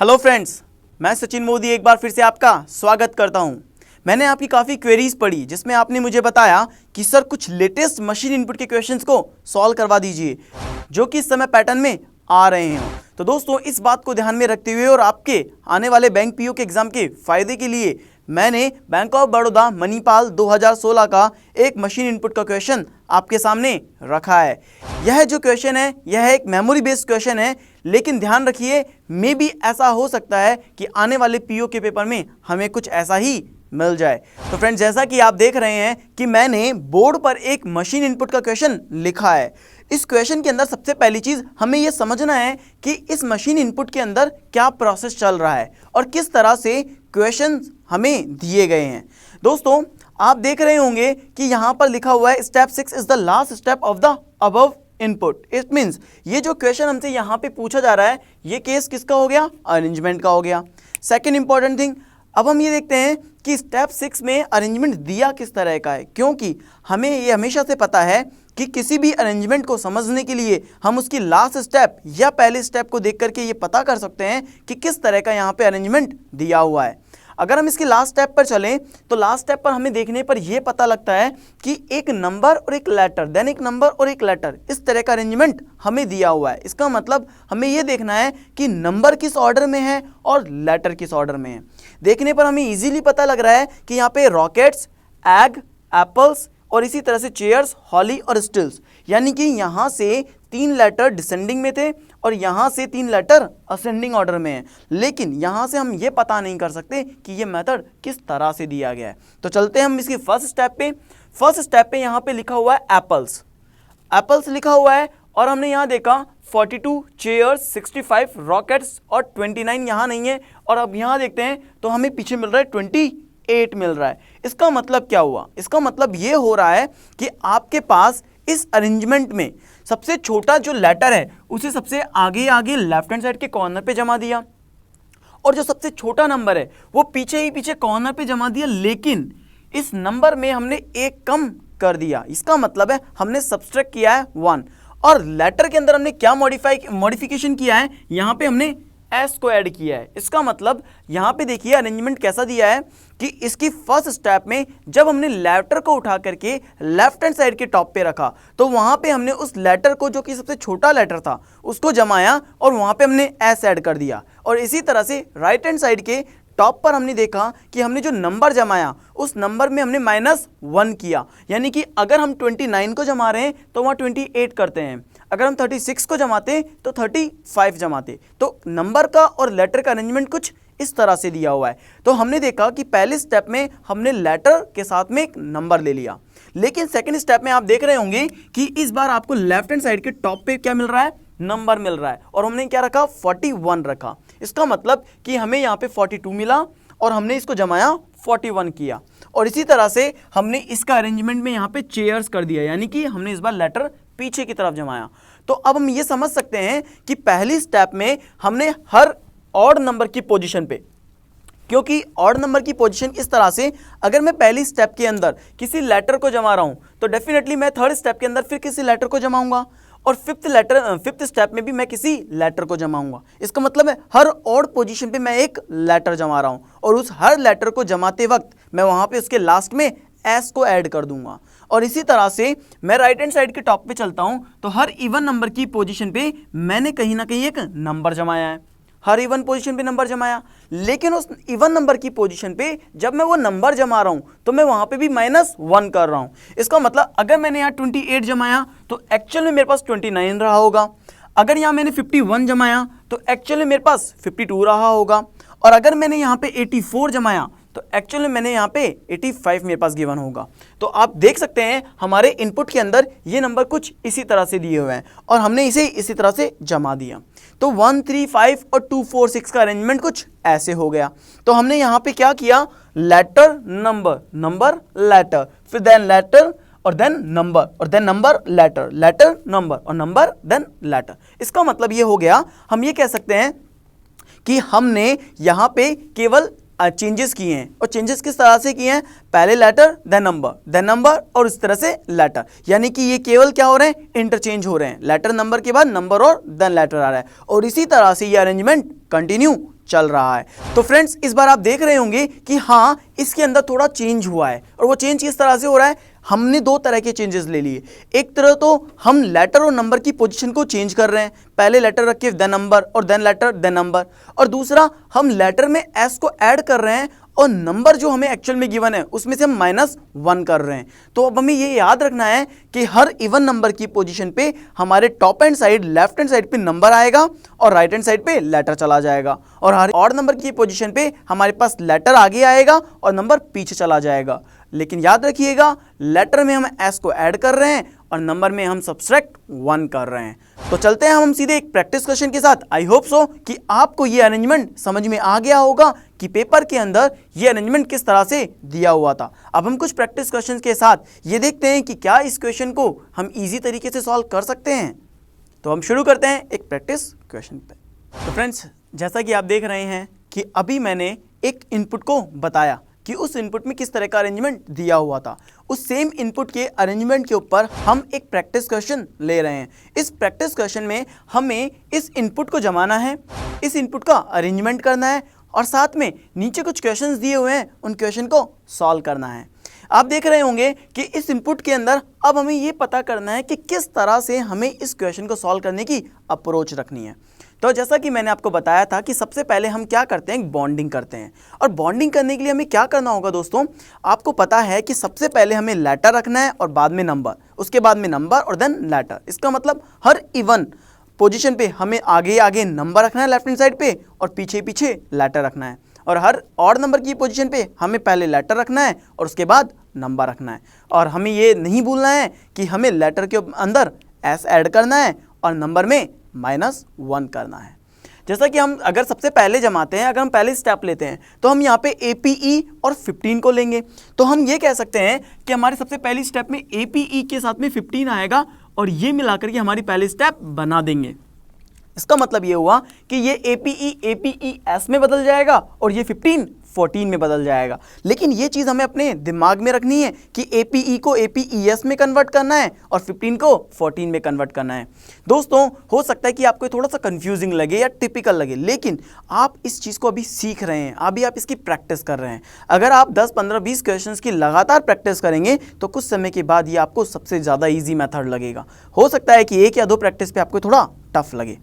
Hello friends, मैं सचिन मोदी एक बार फिर से आपका स्वागत करता हूं। मैंने आपकी काफ़ी क्वेरीज पढ़ी जिसमें आपने मुझे बताया कि सर कुछ लेटेस्ट मशीन इनपुट के क्वेश्चंस को सॉल्व करवा दीजिए जो कि इस समय पैटर्न में आ रहे हैं। तो दोस्तों, इस बात को ध्यान में रखते हुए और आपके आने वाले बैंक पीओ के एग्जाम के फायदे के लिए मैंने बैंक ऑफ बड़ौदा मणिपाल 2016 का एक मशीन इनपुट का क्वेश्चन आपके सामने रखा है। यह जो क्वेश्चन है यह एक मेमोरी बेस्ड क्वेश्चन है, लेकिन ध्यान रखिए मे भी ऐसा हो सकता है कि आने वाले पीओ के पेपर में हमें कुछ ऐसा ही मिल जाए। तो फ्रेंड्स, जैसा कि आप देख रहे हैं कि मैंने बोर्ड पर एक मशीन इनपुट का क्वेश्चन लिखा है। इस क्वेश्चन के अंदर सबसे पहली चीज हमें यह समझना है कि इस मशीन इनपुट के अंदर क्या प्रोसेस चल रहा है और किस तरह से क्वेश्चन हमें दिए गए हैं। दोस्तों, आप देख रहे होंगे कि यहां पर लिखा हुआ है step 6 is the last step of the above input. It means ये जो क्वेश्चन हमसे यहां पे पूछा जा रहा है ये केस किसका हो गया? अरेंजमेंट का हो गया। सेकेंड इंपॉर्टेंट थिंग, अब हम ये देखते हैं कि स्टेप 6 में अरेंजमेंट दिया किस तरह का है, क्योंकि हमें ये हमेशा से पता है कि किसी भी अरेंजमेंट को समझने के लिए हम उसकी लास्ट स्टेप या पहले स्टेप को देख करके ये पता कर सकते हैं कि किस तरह का यहाँ पे अरेंजमेंट दिया हुआ है। अगर हम इसकी लास्ट स्टेप पर चलें तो लास्ट स्टेप पर हमें देखने पर यह पता लगता है कि एक नंबर और एक लेटर, देन एक नंबर और एक लेटर, इस तरह का अरेंजमेंट हमें दिया हुआ है। इसका मतलब हमें यह देखना है कि नंबर किस ऑर्डर में है और लेटर किस ऑर्डर में है। देखने पर हमें इजीली पता लग रहा है कि यहाँ पे रॉकेट्स, एग, एप्पल्स और इसी तरह से चेयर्स, हॉली और स्टिल्स, यानी कि यहाँ से 3 लेटर डिसेंडिंग में थे और यहाँ से 3 लेटर असेंडिंग ऑर्डर में है। लेकिन यहाँ से हम ये पता नहीं कर सकते कि ये मेथड किस तरह से दिया गया है। तो चलते हैं हम इसकी फर्स्ट स्टेप पे। फर्स्ट स्टेप पे यहाँ पे लिखा हुआ है एप्पल्स, एप्पल्स लिखा हुआ है और हमने यहाँ देखा 42 चेयर्स, 65 रॉकेट्स और 29 यहाँ नहीं है। और अब यहाँ देखते हैं तो हमें पीछे मिल रहा है 28 मिल रहा है। इसका मतलब क्या हुआ? इसका मतलब ये हो रहा है कि आपके पास इस अरेंजमेंट में सबसे छोटा जो लेटर है उसे सबसे आगे आगे लेफ्ट हैंड साइड के कॉर्नर पे जमा दिया और जो सबसे छोटा नंबर है वो पीछे ही पीछे कॉर्नर पे जमा दिया, लेकिन इस नंबर में हमने एक कम कर दिया। इसका मतलब है हमने सब्सट्रैक्ट किया है 1 और लेटर के अंदर हमने क्या मॉडिफिकेशन किया है, यहाँ पे हमने एस को ऐड किया है। इसका मतलब यहाँ पे देखिए अरेंजमेंट कैसा दिया है कि इसकी फर्स्ट स्टेप में जब हमने लेटर को उठा करके लेफ्ट हैंड साइड के टॉप पे रखा तो वहाँ पे हमने उस लेटर को जो कि सबसे छोटा लेटर था उसको जमाया और वहाँ पे हमने एस ऐड कर दिया। और इसी तरह से राइट हैंड साइड के टॉप पर हमने देखा कि हमने जो नंबर जमाया उस नंबर में हमने -1 किया, यानी कि अगर हम 29 को जमा रहे हैं तो वहाँ 28 करते हैं, अगर हम 36 को जमाते तो 35 जमाते। तो नंबर का और लेटर का अरेंजमेंट कुछ इस तरह से दिया हुआ है। तो हमने देखा कि पहले स्टेप में हमने लेटर के साथ में एक नंबर ले लिया, लेकिन सेकंड स्टेप में आप देख रहे होंगे कि इस बार आपको लेफ्ट हैंड साइड के टॉप पे क्या मिल रहा है? नंबर मिल रहा है और हमने क्या रखा? 41 रखा। इसका मतलब कि हमें यहाँ पे 42 मिला और हमने इसको जमाया 41 किया। और इसी तरह से हमने इसका अरेंजमेंट में यहाँ पे चेयर्स कर दिया, यानी कि हमने इस बार लेटर पीछे की तरफ जमाया। तो अब हम ये समझ सकते हैं कि पहली स्टेप में हमने हर ऑड नंबर की पोजीशन पे, क्योंकि ऑड नंबर की पोजीशन इस तरह से, अगर मैं पहली स्टेप के अंदर किसी लेटर को जमा रहा हूं तो डेफिनेटली मैं थर्ड स्टेप के अंदर फिर किसी लेटर को जमाऊंगा और फिफ्थ स्टेप में भी मैं किसी लेटर को जमाऊंगा। इसका मतलब है हर ऑड पोजीशन पे मैं एक लेटर जमा रहा हूं और उस हर लेटर को जमाते वक्त मैं वहां पे उसके लास्ट में एस को ऐड कर दूंगा। और इसी तरह से मैं राइट हैंड साइड के टॉप पे चलता हूं तो हर इवन नंबर की पोजीशन पे मैंने कहीं ना कहीं एक नंबर जमाया है, हर इवन पोजीशन पे नंबर जमाया। लेकिन उस इवन नंबर की पोजीशन पे जब मैं वो नंबर जमा रहा हूं तो मैं वहां पे भी -1 कर रहा हूं। इसका मतलब अगर मैंने यहाँ 28 जमाया तो एक्चुअल में मेरे पास 29 रहा होगा, अगर यहाँ मैंने 51 जमाया तो एक्चुअल में मेरे पास 52 रहा होगा, और अगर मैंने यहाँ पे 84 जमाया तो एक्चुअली मैंने यहाँ पे 85 मेरे पास गिवन होगा। तो आप देख सकते हैं हमारे इनपुट के अंदर ये नंबर कुछ इसी तरह से दिए हुए हैं और हमने इसे इसी तरह से जमा दिया। तो 1 3 5 और 2 4 6 का अरेंजमेंट कुछ ऐसे हो गया। तो हमने यहाँ पे क्या किया? लेटर नंबर, नंबर लेटर, फिर देन लेटर और देन नंबर और then number letter, letter number और नंबर देन लेटर। इसका मतलब ये हो गया, हम ये कह सकते हैं कि हमने यहाँ पे केवल चेंजेस किए हैं। और चेंजेस किस तरह से किए हैं? पहले लेटर देन नंबर और इस तरह से लेटर, यानी कि ये केवल क्या हो रहे हैं? इंटरचेंज हो रहे हैं। लेटर नंबर के बाद नंबर और देन लेटर आ रहा है और इसी तरह से ये अरेंजमेंट कंटिन्यू चल रहा है। तो फ्रेंड्स इस बार आप देख रहे होंगे कि हाँ इसके अंदर थोड़ा चेंज हुआ है, और वो चेंज किस तरह से हो रहा है, हमने दो तरह के चेंजेस ले लिए। एक तरह तो हम लेटर और नंबर की पोजीशन को चेंज कर रहे हैं, पहले लेटर रख के देन नंबर और देन लेटर देन नंबर, और दूसरा हम लेटर में एस को ऐड कर रहे हैं और नंबर जो हमें एक्चुअल में गिवन है उसमें से हम -1 कर रहे हैं। तो अब हमें ये याद रखना है कि हर इवन नंबर की पोजीशन पे हमारे top hand side left hand side पे नंबर आएगा और राइट हैंड साइड पे लेटर चला जाएगा, और हर ऑड नंबर की पोजीशन पे हमारे पास लेटर आगे आएगा और नंबर पीछे चला जाएगा। लेकिन याद रखिएगा लेटर में हम एस को ऐड कर रहे हैं और नंबर में हम सब्सट्रैक्ट 1 कर रहे हैं। तो चलते हैं हम सीधे एक प्रैक्टिस क्वेश्चन के साथ। आई होप सो कि आपको ये अरेंजमेंट समझ में आ गया होगा कि पेपर के अंदर ये अरेंजमेंट किस तरह से दिया हुआ था। अब हम कुछ प्रैक्टिस क्वेश्चन के साथ ये देखते हैं कि क्या इस क्वेश्चन को हम इजी तरीके से सॉल्व कर सकते हैं। तो हम शुरू करते हैं एक प्रैक्टिस क्वेश्चन पे। तो फ्रेंड्स जैसा कि आप देख रहे हैं कि अभी मैंने एक इनपुट को बताया कि उस इनपुट में किस तरह का अरेंजमेंट दिया हुआ था। उस सेम इनपुट के अरेंजमेंट के ऊपर हम एक प्रैक्टिस क्वेश्चन ले रहे हैं। इस प्रैक्टिस क्वेश्चन में हमें इस इनपुट को जमाना है, इस इनपुट का अरेंजमेंट करना है और साथ में नीचे कुछ क्वेश्चंस दिए हुए हैं उन क्वेश्चन को सॉल्व करना है। आप देख रहे होंगे कि इस इनपुट के अंदर अब हमें ये पता करना है कि किस तरह से हमें इस क्वेश्चन को सॉल्व करने की अप्रोच रखनी है। तो जैसा कि मैंने आपको बताया था कि सबसे पहले हम क्या करते हैं, बॉन्डिंग करते हैं। और बॉन्डिंग करने के लिए हमें क्या करना होगा दोस्तों, आपको पता है कि सबसे पहले हमें लेटर रखना है और बाद में नंबर, उसके बाद में नंबर और देन लेटर। इसका मतलब हर इवन पोजीशन पे हमें आगे आगे नंबर रखना है लेफ्ट हैंड साइड पे और पीछे पीछे लेटर रखना है, और हर ऑड नंबर की पोजीशन पे हमें पहले लेटर रखना है और उसके बाद नंबर रखना है। और हमें ये नहीं भूलना है कि हमें लेटर के अंदर एस ऐड करना है और नंबर में -1 करना है। जैसा कि हम अगर सबसे पहले जमाते हैं, अगर हम पहले स्टेप लेते हैं तो हम यहाँ पे APE और 15 को लेंगे। तो हम ये कह सकते हैं कि हमारे सबसे पहली स्टेप में APE के साथ में 15 आएगा और ये मिलाकर के हमारी पहली स्टेप बना देंगे। इसका मतलब ये हुआ कि ये APES में बदल जाएगा और ये 15 14 में बदल जाएगा। लेकिन ये चीज़ हमें अपने दिमाग में रखनी है कि APE को APES में कन्वर्ट करना है और 15 को 14 में कन्वर्ट करना है। दोस्तों हो सकता है कि आपको थोड़ा सा कंफ्यूजिंग लगे या टिपिकल लगे, लेकिन आप इस चीज़ को अभी सीख रहे हैं, अभी आप इसकी प्रैक्टिस कर रहे हैं। अगर आप 10 15 20 क्वेश्चंस की लगातार प्रैक्टिस करेंगे तो कुछ समय के बाद ये आपको सबसे ज़्यादा ईजी मेथड लगेगा। हो सकता है कि 1 या 2 प्रैक्टिस पे आपको थोड़ा टफ लगे।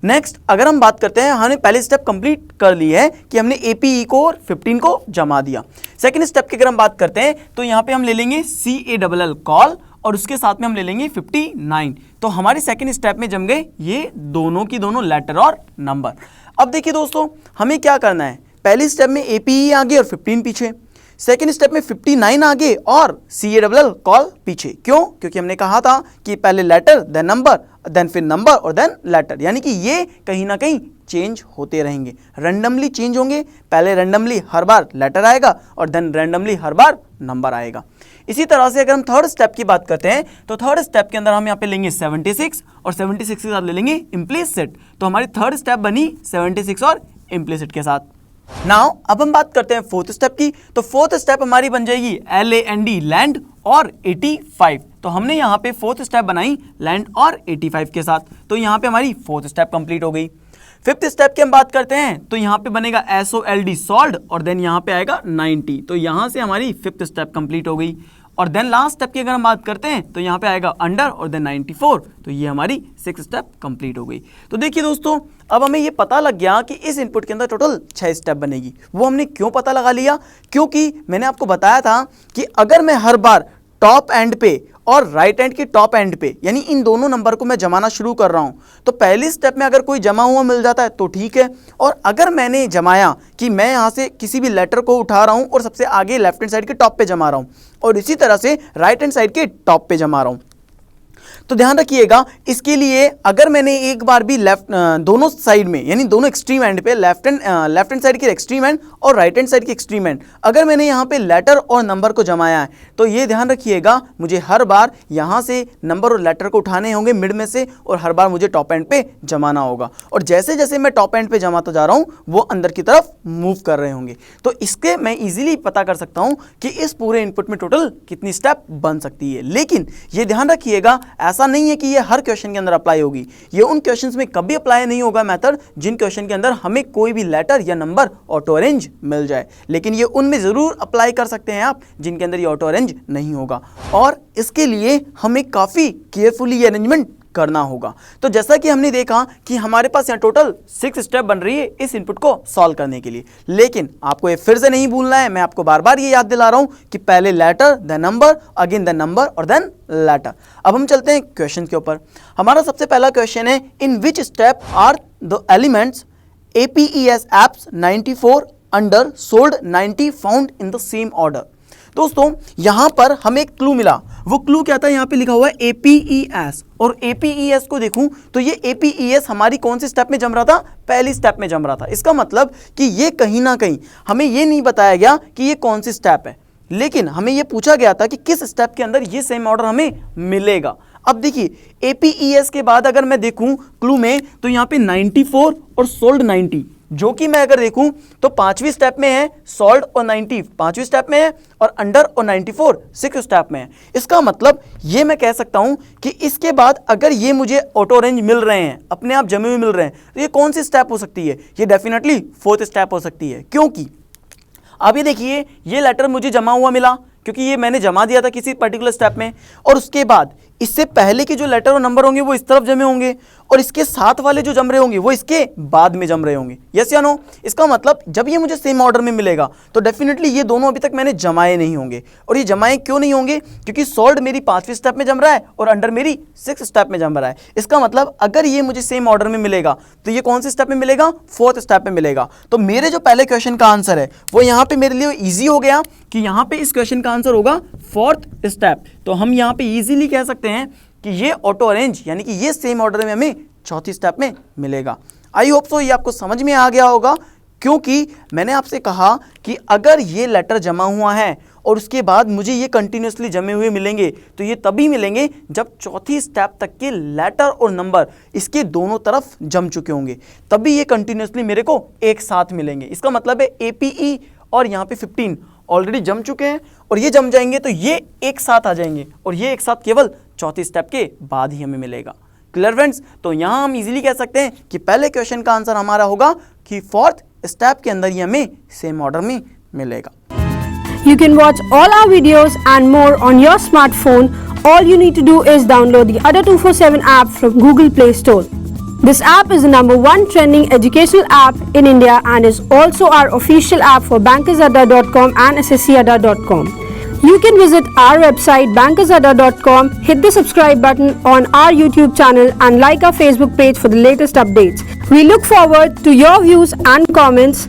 नेक्स्ट अगर हम बात करते हैं, हमने पहले स्टेप कंप्लीट कर ली है कि हमने APE को और 15 को जमा दिया। सेकंड स्टेप की अगर हम बात करते हैं तो यहाँ पे हम ले लेंगे CALL कॉल और उसके साथ में हम ले लेंगे 59। तो हमारे सेकंड स्टेप में जम गए ये दोनों की दोनों लेटर और नंबर। अब देखिए दोस्तों हमें क्या करना है, पहली स्टेप में APE आगे और 15 पीछे, सेकेंड स्टेप में 59 आगे और CALL कॉल पीछे। क्यों? क्योंकि हमने कहा था कि पहले लेटर देन नंबर देन फिर नंबर और देन लेटर, यानी कि ये कहीं ना कहीं चेंज होते रहेंगे, रैंडमली चेंज होंगे। पहले रैंडमली हर बार लेटर आएगा और देन रैंडमली हर बार नंबर आएगा। इसी तरह से अगर हम थर्ड स्टेप की बात करते हैं तो थर्ड स्टेप के अंदर हम यहाँ पे लेंगे 76 और 76 के साथ ले लेंगे इम्प्लिसिट। तो हमारी थर्ड स्टेप बनी 76 और इम्प्लिसिट के साथ। नाउ अब हम बात करते हैं फोर्थ स्टेप की। तो फोर्थ स्टेप हमारी बन जाएगी LAND लैंड और 85। तो हमने यहाँ पे फोर्थ स्टेप बनाई लैंड और 85 के साथ। तो यहाँ पे हमारी फोर्थ स्टेप कंप्लीट हो गई। फिफ्थ स्टेप की हम बात करते हैं तो यहाँ पे बनेगा SOLD सॉल्ड और देन यहाँ पे आएगा 90। तो यहाँ से हमारी फिफ्थ स्टेप कंप्लीट हो गई। और देन लास्ट स्टेप की अगर हम बात करते हैं तो यहाँ पे आएगा अंडर और देन 94। तो ये हमारी सिक्स स्टेप कंप्लीट हो गई। तो देखिए दोस्तों अब हमें ये पता लग गया कि इस इनपुट के अंदर टोटल 6 स्टेप बनेगी। वो हमने क्यों पता लगा लिया? क्योंकि मैंने आपको बताया था कि अगर मैं हर बार टॉप एंड पे और राइट एंड की टॉप एंड पे यानी इन दोनों नंबर को मैं जमाना शुरू कर रहा हूं तो पहली स्टेप में अगर कोई जमा हुआ मिल जाता है तो ठीक है, और अगर मैंने जमाया कि मैं यहां से किसी भी लेटर को उठा रहा हूं और सबसे आगे लेफ्ट हैंड साइड के टॉप पे जमा रहा हूं और इसी तरह से राइट हैंड साइड के टॉप पे जमा रहा हूं, तो ध्यान रखिएगा इसके लिए अगर मैंने एक बार भी दोनों साइड में यानी दोनों एक्सट्रीम एंड पे लेफ्ट हैंड साइड के एक्सट्रीम एंड और राइट हैंड साइड के एक्सट्रीम एंड अगर मैंने यहाँ पे लेटर और नंबर को जमाया है तो ये ध्यान रखिएगा मुझे हर बार यहाँ से नंबर और लेटर को उठाने होंगे मिड में से और हर बार मुझे टॉप एंड पे जमाना होगा, और जैसे जैसे मैं टॉप एंड पे जमाता जा रहा हूँ वो अंदर की तरफ मूव कर रहे होंगे। तो इसके मैं इजीली पता कर सकता हूँ कि इस पूरे इनपुट में टोटल कितनी स्टेप बन सकती है। लेकिन ये ध्यान रखिएगा ऐसा नहीं है कि ये हर क्वेश्चन के अंदर अप्लाई होगी। ये उन क्वेश्चंस में कभी अप्लाई नहीं होगा मेथड जिन क्वेश्चन के अंदर हमें कोई भी लेटर या नंबर ऑटो अरेंज मिल जाए, लेकिन ये उनमें ज़रूर अप्लाई कर सकते हैं आप जिनके अंदर ये ऑटो अरेंज नहीं होगा, और इसके लिए हमें काफ़ी केयरफुली ये अरेंजमेंट करना होगा। तो जैसा कि हमने देखा कि हमारे पास यहाँ टोटल 6 स्टेप बन रही है इस इनपुट को सॉल्व करने के लिए, लेकिन आपको ये फिर से नहीं भूलना है, मैं आपको बार बार ये याद दिला रहा हूँ कि पहले letter then number, again then number और देन लेटर। अब हम चलते हैं क्वेश्चन के ऊपर। हमारा सबसे पहला क्वेश्चन है, in which step are the elements APES apps 94 under sold 90 found in the same order. दोस्तों यहां पर हमें एक क्लू मिला, वो क्लू क्या था, यहां पे लिखा हुआ है APES, और APES को देखूं तो ये APES हमारी कौन सी स्टेप में जम रहा था, पहली स्टेप में जम रहा था। इसका मतलब कि ये कहीं ना कहीं हमें ये नहीं बताया गया कि ये कौन सी स्टेप है, लेकिन हमें ये पूछा गया था कि किस स्टेप के अंदर ये सेम ऑर्डर हमें मिलेगा। अब देखिए APES के बाद अगर मैं देखूं क्लू में तो यहाँ पे 94 और सोल्ड 90, जो कि मैं अगर देखूं तो 5वीं स्टेप में है, सोल्ड और 90 5वीं स्टेप में है, और अंडर और 94 6वीं स्टेप में है। इसका मतलब ये मैं कह सकता हूं कि इसके बाद अगर ये मुझे ऑटो रेंज मिल रहे हैं, अपने आप जमे हुए मिल रहे हैं, तो ये कौन सी स्टेप हो सकती है, ये डेफिनेटली 4th स्टेप हो सकती है। क्योंकि अब ये देखिए ये लेटर मुझे जमा हुआ मिला क्योंकि ये मैंने जमा दिया था किसी पर्टिकुलर स्टेप में, और उसके बाद इससे पहले के जो लेटर और नंबर होंगे वो इस तरफ जमे होंगे, और इसके साथ वाले जो जम रहे होंगे वो इसके बाद में जम रहे होंगे। यस या नो? इसका मतलब जब ये मुझे सेम ऑर्डर में मिलेगा तो डेफिनेटली ये दोनों अभी तक मैंने जमाए नहीं होंगे। और ये जमाए क्यों नहीं होंगे? क्योंकि सोल्ड मेरी 5वीं स्टेप में जम रहा है और अंडर मेरी 6th स्टेप में जम रहा है। इसका मतलब अगर ये मुझे सेम ऑर्डर में मिलेगा तो ये कौन से स्टेप में मिलेगा? 4th स्टेप में मिलेगा। तो मेरे जो पहले क्वेश्चन का आंसर है वो यहाँ पे मेरे लिए ईजी हो गया कि यहाँ पे इस क्वेश्चन का आंसर होगा 4th स्टेप। तो हम यहाँ पे इजीली कह सकते हैं कि ये ऑटो अरेंज यानी कि ये सेम ऑर्डर में हमें 4थी स्टेप में मिलेगा। आई होप सो ये आपको समझ में आ गया होगा, क्योंकि मैंने आपसे कहा कि अगर ये लेटर जमा हुआ है और उसके बाद मुझे ये कंटिन्यूसली जमे हुए मिलेंगे तो ये तभी मिलेंगे जब 4थी स्टेप तक के लेटर और नंबर इसके दोनों तरफ जम चुके होंगे, तभी ये कंटिन्यूसली मेरे को एक साथ मिलेंगे। इसका मतलब है APE और यहाँ पे 15 ऑलरेडी जम चुके हैं और ये जम जाएंगे तो ये एक साथ आ जाएंगे, और ये एक साथ केवल 4थी स्टेप के बाद ही हमें मिलेगा। Clear friends? तो यहाँ हम इजीली कह सकते हैं कि पहले क्वेश्चन का आंसर हमारा होगा कि 4th स्टेप के अंदर ये हमें सेम ऑर्डर में मिलेगा। You can watch all our videos and more on your smartphone. All you need to do is download the Ada 247 app from Google Play Store. This app is the #1 trending educational app in India and is also our official app for bankersadda.com and sscadda.com. You can visit our website bankersadda.com, hit the subscribe button on our YouTube channel and like our Facebook page for the latest updates. We look forward to your views and comments.